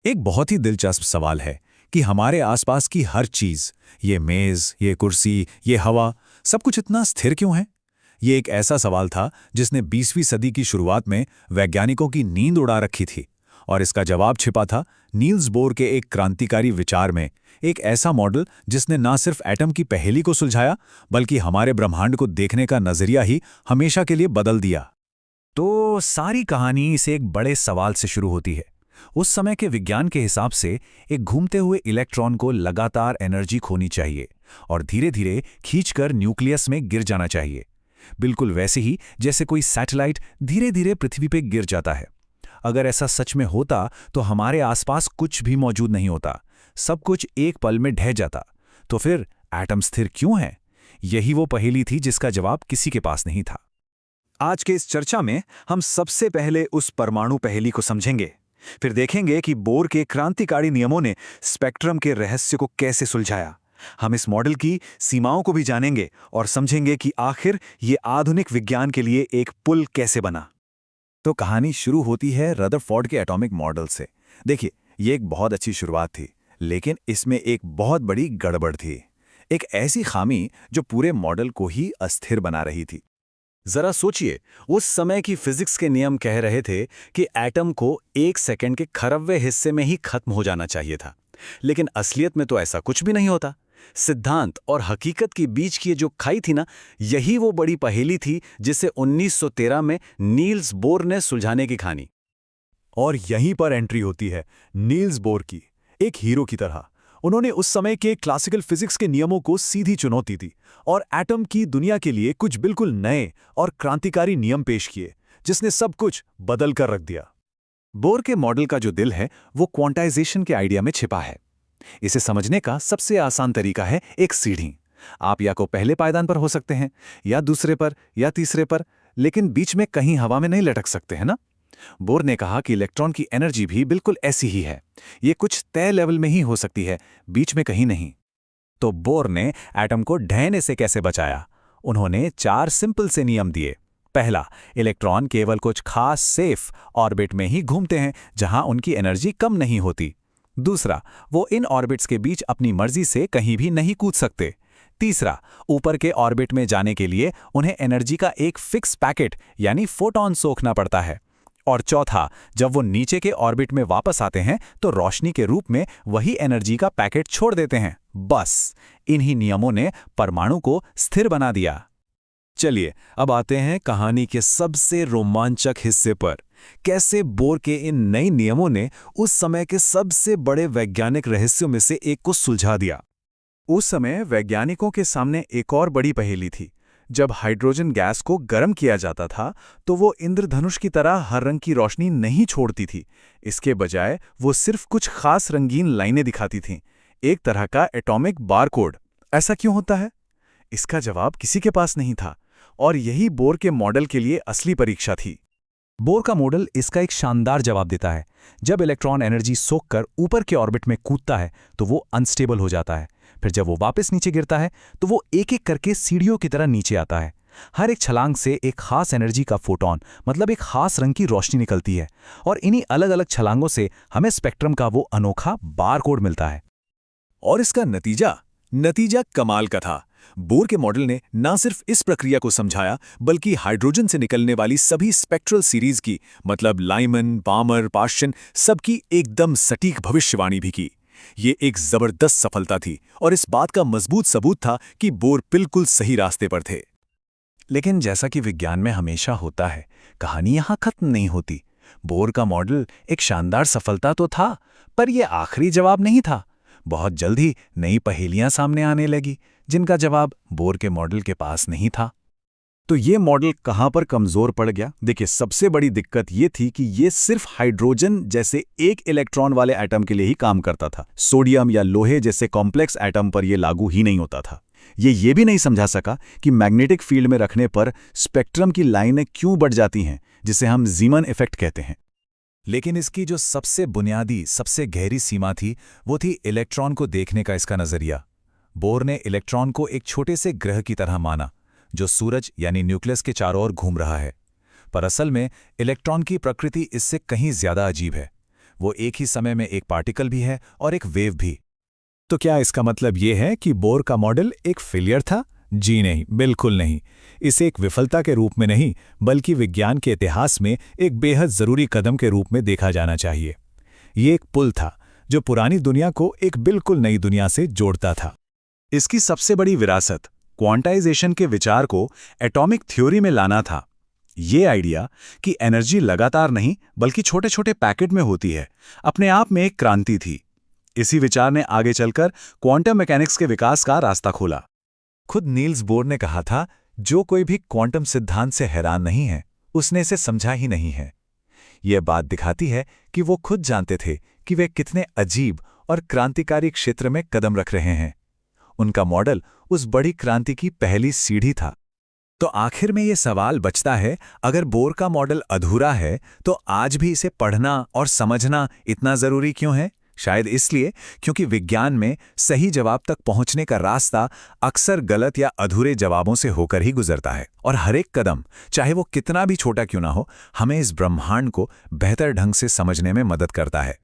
एक बहुत ही दिलचस्प सवाल है कि हमारे आसपास की हर चीज, ये मेज, ये कुर्सी, ये हवा, सब कुछ इतना स्थिर क्यों है? ये एक ऐसा सवाल था जिसने 20वीं सदी की शुरुआत में वैज्ञानिकों की नींद उड़ा रखी थी। और इसका जवाब छिपा था नील्स बोर के एक क्रांतिकारी विचार में, एक ऐसा मॉडल जिसने ना सिर्फ एटम की पहेली को सुलझाया, बल्कि हमारे ब्रह्मांड को देखने का नजरिया ही हमेशा के लिए बदल दिया। तो सारी कहानी इस एक बड़े सवाल से शुरू होती है। उस समय के विज्ञान के हिसाब से एक घूमते हुए इलेक्ट्रॉन को लगातार एनर्जी खोनी चाहिए और धीरे धीरे खींचकर न्यूक्लियस में गिर जाना चाहिए, बिल्कुल वैसे ही जैसे कोई सैटेलाइट धीरे धीरे पृथ्वी पे गिर जाता है। अगर ऐसा सच में होता तो हमारे आसपास कुछ भी मौजूद नहीं होता, सब कुछ एक पल में ढह जाता। तो फिर एटम स्थिर क्यों है? यही वो पहेली थी जिसका जवाब किसी के पास नहीं था। आज के इस चर्चा में हम सबसे पहले उस परमाणु पहेली को समझेंगे, फिर देखेंगे कि बोर के क्रांतिकारी नियमों ने स्पेक्ट्रम के रहस्य को कैसे सुलझाया। हम इस मॉडल की सीमाओं को भी जानेंगे और समझेंगे कि आखिर ये आधुनिक विज्ञान के लिए एक पुल कैसे बना। तो कहानी शुरू होती है रदरफोर्ड के एटॉमिक मॉडल से। देखिए, ये एक बहुत अच्छी शुरुआत थी, लेकिन इसमें एक बहुत बड़ी गड़बड़ थी। एक ऐसी खामी जो पूरे मॉडल को ही अस्थिर बना रही थी। जरा सोचिए, उस समय की फिजिक्स के नियम कह रहे थे कि एटम को 1 सेकंड के खरबवें हिस्से में ही खत्म हो जाना चाहिए था, लेकिन असलियत में तो ऐसा कुछ भी नहीं होता। सिद्धांत और हकीकत के बीच की ये जो खाई थी ना, यही वो बड़ी पहेली थी जिसे 1913 में नील्स बोर ने सुलझाने की ठानी। और यहीं पर एंट्री होती है नील्स बोर की, एक हीरो की तरह। उन्होंने उस समय के क्लासिकल फिजिक्स के नियमों को सीधी चुनौती दी और एटम की दुनिया के लिए कुछ बिल्कुल नए और क्रांतिकारी नियम पेश किए, जिसने सब कुछ बदल कर रख दिया। बोर के मॉडल का जो दिल है वो क्वांटाइजेशन के आइडिया में छिपा है। इसे समझने का सबसे आसान तरीका है एक सीढ़ी। आप या को पहले पायदान पर हो सकते हैं, या दूसरे पर, या तीसरे पर, लेकिन बीच में कहीं हवा में नहीं लटक सकते हैं ना। बोर ने कहा कि इलेक्ट्रॉन की एनर्जी भी बिल्कुल ऐसी ही है, ये कुछ तय लेवल में ही हो सकती है, बीच में कहीं नहीं। तो बोर ने एटम को ढहने से कैसे बचाया? उन्होंने 4 सिंपल से नियम दिए। पहला, इलेक्ट्रॉन केवल कुछ खास सेफ ऑर्बिट में ही घूमते हैं जहां उनकी एनर्जी कम नहीं होती। दूसरा, वो इन ऑर्बिट्स के बीच अपनी मर्जी से कहीं भी नहीं कूद सकते। तीसरा, ऊपर के ऑर्बिट में जाने के लिए उन्हें एनर्जी का एक फिक्स पैकेट यानी फोटॉन सोखना पड़ता है। और चौथा, जब वो नीचे के ऑर्बिट में वापस आते हैं तो रोशनी के रूप में वही एनर्जी का पैकेट छोड़ देते हैं। बस इन्हीं नियमों ने परमाणु को स्थिर बना दिया। चलिए अब आते हैं कहानी के सबसे रोमांचक हिस्से पर। कैसे बोर के इन नए नियमों ने उस समय के सबसे बड़े वैज्ञानिक रहस्यों में से एक को सुलझा दिया। उस समय वैज्ञानिकों के सामने एक और बड़ी पहेली थी। जब हाइड्रोजन गैस को गर्म किया जाता था तो वो इंद्रधनुष की तरह हर रंग की रोशनी नहीं छोड़ती थी। इसके बजाय वो सिर्फ कुछ खास रंगीन लाइनें दिखाती थीं, एक तरह का एटॉमिक बारकोड। ऐसा क्यों होता है? इसका जवाब किसी के पास नहीं था, और यही बोर के मॉडल के लिए असली परीक्षा थी। बोर का मॉडल इसका एक शानदार जवाब देता है। जब इलेक्ट्रॉन एनर्जी सोखकर ऊपर के ऑर्बिट में कूदता है तो वो अनस्टेबल हो जाता है। फिर जब वो वापस नीचे गिरता है तो वो एक एक करके सीढ़ियों की तरह नीचे आता है। हर एक छलांग से एक खास एनर्जी का फोटॉन, मतलब एक खास रंग की रोशनी निकलती है, और इन्हीं अलग अलग छलांगों से हमें स्पेक्ट्रम का वो अनोखा बारकोड मिलता है। और इसका नतीजा कमाल का था। बोर के मॉडल ने न सिर्फ इस प्रक्रिया को समझाया, बल्कि हाइड्रोजन से निकलने वाली सभी स्पेक्ट्रल सीरीज की, मतलब लाइमन, बामर, पाश्चन, सबकी एकदम सटीक भविष्यवाणी भी की। ये एक जबरदस्त सफलता थी और इस बात का मजबूत सबूत था कि बोर बिल्कुल सही रास्ते पर थे। लेकिन जैसा कि विज्ञान में हमेशा होता है, कहानी यहां खत्म नहीं होती। बोर का मॉडल एक शानदार सफलता तो था, पर यह आखिरी जवाब नहीं था। बहुत जल्द ही नई पहेलियां सामने आने लगी, जिनका जवाब बोर के मॉडल के पास नहीं था। तो ये मॉडल कहां पर कमजोर पड़ गया? देखिए, सबसे बड़ी दिक्कत ये थी कि ये सिर्फ हाइड्रोजन जैसे एक इलेक्ट्रॉन वाले एटम के लिए ही काम करता था। सोडियम या लोहे जैसे कॉम्प्लेक्स एटम पर यह लागू ही नहीं होता था। ये भी नहीं समझा सका कि मैग्नेटिक फील्ड में रखने पर स्पेक्ट्रम की लाइनें क्यों बढ़ जाती हैं, जिसे हम जीमन इफेक्ट कहते हैं। लेकिन इसकी जो सबसे बुनियादी, सबसे गहरी सीमा थी, वो थी इलेक्ट्रॉन को देखने का इसका नजरिया। बोर ने इलेक्ट्रॉन को एक छोटे से ग्रह की तरह माना, जो सूरज यानी न्यूक्लियस के चारों ओर घूम रहा है। पर असल में इलेक्ट्रॉन की प्रकृति इससे कहीं ज्यादा अजीब है। वो एक ही समय में एक पार्टिकल भी है और एक वेव भी। तो क्या इसका मतलब ये है कि बोर का मॉडल एक फेलियर था? जी नहीं, बिल्कुल नहीं। इसे एक विफलता के रूप में नहीं, बल्कि विज्ञान के इतिहास में एक बेहद ज़रूरी कदम के रूप में देखा जाना चाहिए। ये एक पुल था जो पुरानी दुनिया को एक बिल्कुल नई दुनिया से जोड़ता था। इसकी सबसे बड़ी विरासत क्वांटाइजेशन के विचार को एटॉमिक थ्योरी में लाना था। ये आइडिया कि एनर्जी लगातार नहीं बल्कि छोटे छोटे पैकेट में होती है, अपने आप में एक क्रांति थी। इसी विचार ने आगे चलकर क्वांटम मैकेनिक्स के विकास का रास्ता खोला। खुद नील्स बोर ने कहा था, जो कोई भी क्वांटम सिद्धांत से हैरान नहीं है, उसने इसे समझा ही नहीं है। यह बात दिखाती है कि वो खुद जानते थे कि वे कितने अजीब और क्रांतिकारी क्षेत्र में कदम रख रहे हैं। उनका मॉडल उस बड़ी क्रांति की पहली सीढ़ी था। तो आखिर में ये सवाल बचता है, अगर बोर का मॉडल अधूरा है तो आज भी इसे पढ़ना और समझना इतना ज़रूरी क्यों है? शायद इसलिए क्योंकि विज्ञान में सही जवाब तक पहुंचने का रास्ता अक्सर गलत या अधूरे जवाबों से होकर ही गुजरता है, और हर एक कदम, चाहे वो कितना भी छोटा क्यों ना हो, हमें इस ब्रह्मांड को बेहतर ढंग से समझने में मदद करता है।